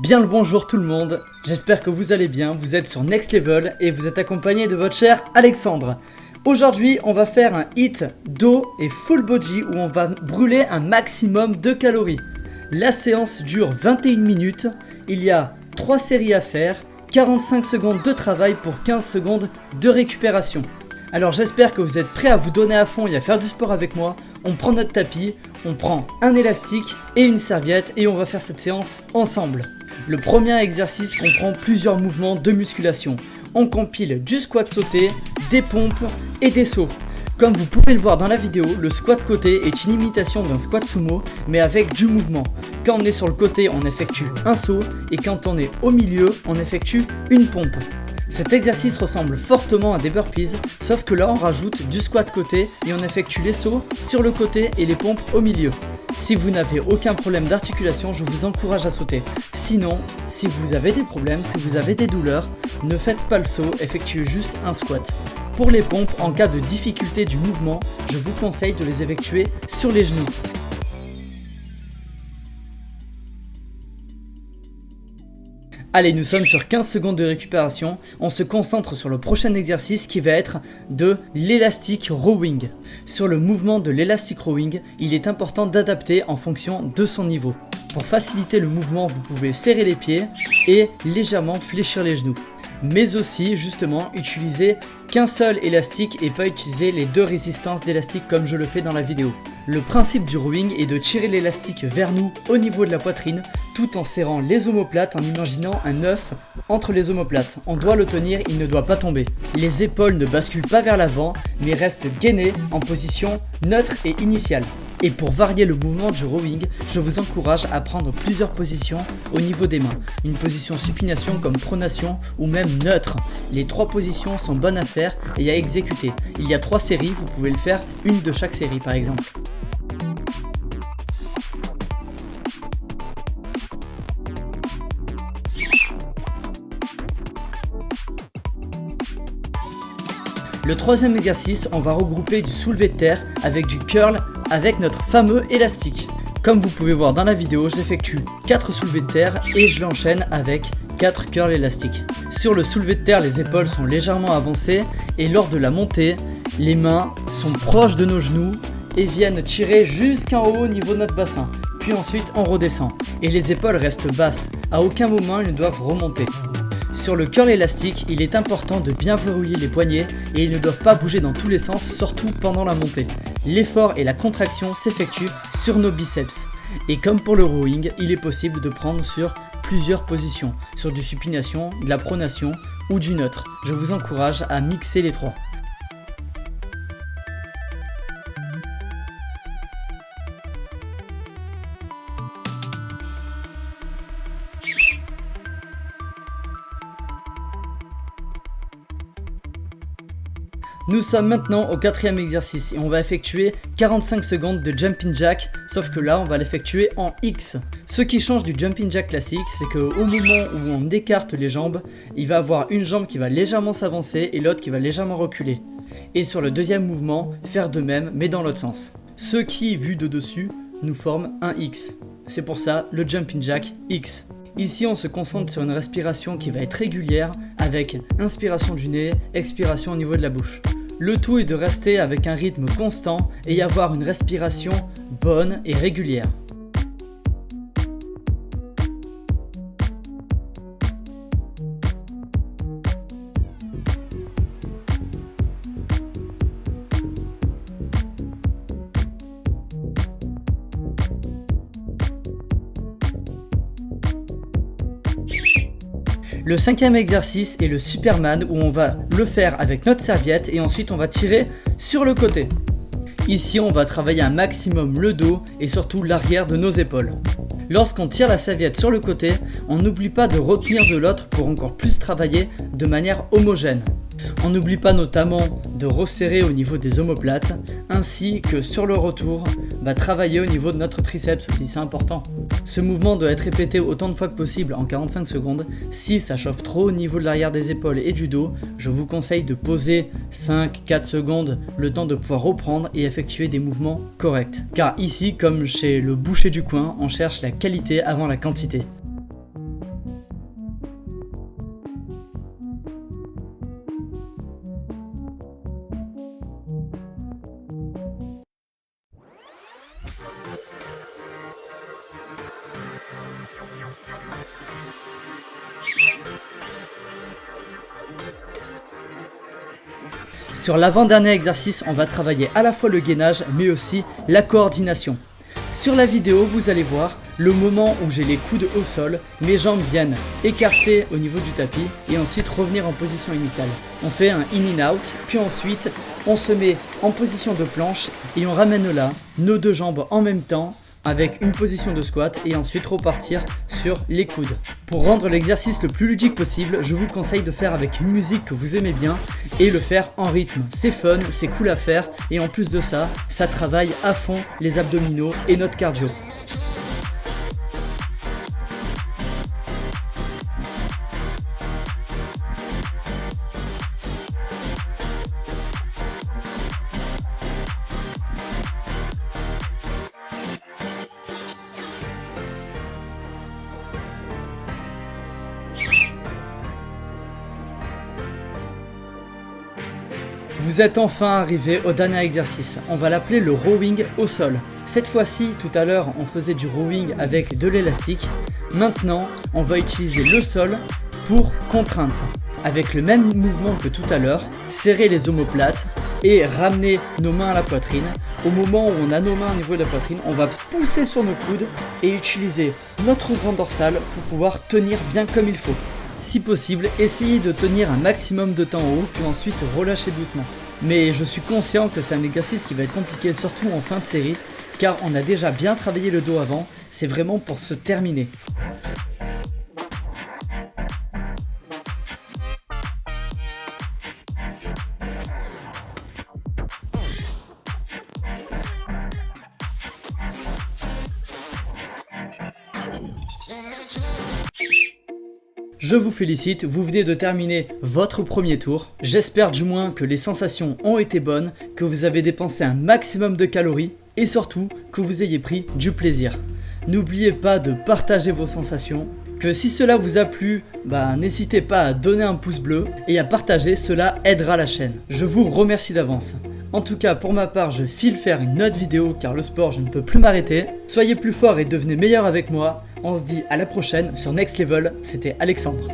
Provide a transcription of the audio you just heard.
Bien le bonjour tout le monde, j'espère que vous allez bien, vous êtes sur Next Level et vous êtes accompagné de votre cher Alexandre. Aujourd'hui on va faire un hit dos et full body où on va brûler un maximum de calories. La séance dure 21 minutes, il y a 3 séries à faire, 45 secondes de travail pour 15 secondes de récupération. Alors j'espère que vous êtes prêts à vous donner à fond et à faire du sport avec moi. On prend notre tapis, on prend un élastique et une serviette et on va faire cette séance ensemble. Le premier exercice comprend plusieurs mouvements de musculation. On compile du squat sauté, des pompes et des sauts. Comme vous pouvez le voir dans la vidéo, le squat côté est une imitation d'un squat sumo mais avec du mouvement. Quand on est sur le côté, on effectue un saut et quand on est au milieu, on effectue une pompe. Cet exercice ressemble fortement à des burpees, sauf que là on rajoute du squat côté et on effectue les sauts sur le côté et les pompes au milieu. Si vous n'avez aucun problème d'articulation, je vous encourage à sauter. Sinon, si vous avez des problèmes, si vous avez des douleurs, ne faites pas le saut, effectuez juste un squat. Pour les pompes, en cas de difficulté du mouvement, je vous conseille de les effectuer sur les genoux. Allez, nous sommes sur 15 secondes de récupération, on se concentre sur le prochain exercice qui va être de l'élastic rowing. Sur le mouvement de l'élastic rowing, il est important d'adapter en fonction de son niveau. Pour faciliter le mouvement, vous pouvez serrer les pieds et légèrement fléchir les genoux. Mais aussi, justement, utiliser qu'un seul élastique et pas utiliser les deux résistances d'élastique comme je le fais dans la vidéo. Le principe du rowing est de tirer l'élastique vers nous au niveau de la poitrine tout en serrant les omoplates en imaginant un œuf entre les omoplates. On doit le tenir, il ne doit pas tomber. Les épaules ne basculent pas vers l'avant mais restent gainées en position neutre et initiale. Et pour varier le mouvement du rowing, je vous encourage à prendre plusieurs positions au niveau des mains. Une position supination comme pronation ou même neutre. Les 3 positions sont bonnes à faire et à exécuter. Il y a 3 séries, vous pouvez le faire une de chaque série par exemple. Le troisième exercice, on va regrouper du soulevé de terre avec du curl avec notre fameux élastique. Comme vous pouvez voir dans la vidéo, j'effectue 4 soulevés de terre et je l'enchaîne avec 4 curls élastiques. Sur le soulevé de terre, les épaules sont légèrement avancées et lors de la montée, les mains sont proches de nos genoux et viennent tirer jusqu'en haut au niveau de notre bassin. Puis ensuite, on redescend et les épaules restent basses. À aucun moment, elles ne doivent remonter. Sur le curl élastique, il est important de bien verrouiller les poignets et ils ne doivent pas bouger dans tous les sens, surtout pendant la montée. L'effort et la contraction s'effectuent sur nos biceps. Et comme pour le rowing, il est possible de prendre sur plusieurs positions, sur du supination, de la pronation ou du neutre. Je vous encourage à mixer les 3. Nous sommes maintenant au 4e exercice et on va effectuer 45 secondes de jumping jack, sauf que là on va l'effectuer en X. Ce qui change du jumping jack classique, c'est qu'au moment où on écarte les jambes, il va avoir une jambe qui va légèrement s'avancer et l'autre qui va légèrement reculer. Et sur le deuxième mouvement, faire de même mais dans l'autre sens. Ce qui, vu de dessus, nous forme un X. C'est pour ça le jumping jack X. Ici on se concentre sur une respiration qui va être régulière avec inspiration du nez, expiration au niveau de la bouche. Le tout est de rester avec un rythme constant et avoir une respiration bonne et régulière. Le 5e exercice est le Superman où on va le faire avec notre serviette et ensuite on va tirer sur le côté. Ici on va travailler un maximum le dos et surtout l'arrière de nos épaules. Lorsqu'on tire la serviette sur le côté, on n'oublie pas de retenir de l'autre pour encore plus travailler de manière homogène. On n'oublie pas notamment de resserrer au niveau des omoplates, ainsi que sur le retour, travailler au niveau de notre triceps aussi, c'est important. Ce mouvement doit être répété autant de fois que possible en 45 secondes. Si ça chauffe trop au niveau de l'arrière des épaules et du dos, je vous conseille de poser 5-4 secondes, le temps de pouvoir reprendre et effectuer des mouvements corrects. Car ici, comme chez le boucher du coin, on cherche la qualité avant la quantité. Sur l'avant-dernier exercice, on va travailler à la fois le gainage mais aussi la coordination. Sur la vidéo, vous allez voir le moment où j'ai les coudes au sol, mes jambes viennent écarter au niveau du tapis et ensuite revenir en position initiale. On fait un in and out, puis ensuite on se met en position de planche et on ramène là nos deux jambes en même temps avec une position de squat et ensuite repartir sur les coudes. Pour rendre l'exercice le plus ludique possible, je vous conseille de faire avec une musique que vous aimez bien et le faire en rythme. C'est fun, c'est cool à faire et en plus de ça, ça travaille à fond les abdominaux et notre cardio. Vous êtes enfin arrivé au dernier exercice, on va l'appeler le rowing au sol. Cette fois-ci, tout à l'heure, on faisait du rowing avec de l'élastique. Maintenant, on va utiliser le sol pour contrainte. Avec le même mouvement que tout à l'heure, serrer les omoplates et ramener nos mains à la poitrine. Au moment où on a nos mains au niveau de la poitrine, on va pousser sur nos coudes et utiliser notre grand dorsal pour pouvoir tenir bien comme il faut. Si possible, essayez de tenir un maximum de temps haut, puis ensuite relâcher doucement. Mais je suis conscient que c'est un exercice qui va être compliqué, surtout en fin de série, car on a déjà bien travaillé le dos avant, c'est vraiment pour se terminer. Je vous félicite, vous venez de terminer votre premier tour. J'espère du moins que les sensations ont été bonnes, que vous avez dépensé un maximum de calories et surtout que vous ayez pris du plaisir. N'oubliez pas de partager vos sensations, que si cela vous a plu, n'hésitez pas à donner un pouce bleu et à partager, cela aidera la chaîne. Je vous remercie d'avance. En tout cas, pour ma part, je file faire une autre vidéo car le sport, je ne peux plus m'arrêter. Soyez plus forts et devenez meilleurs avec moi. On se dit à la prochaine sur Next Level, c'était Alexandre.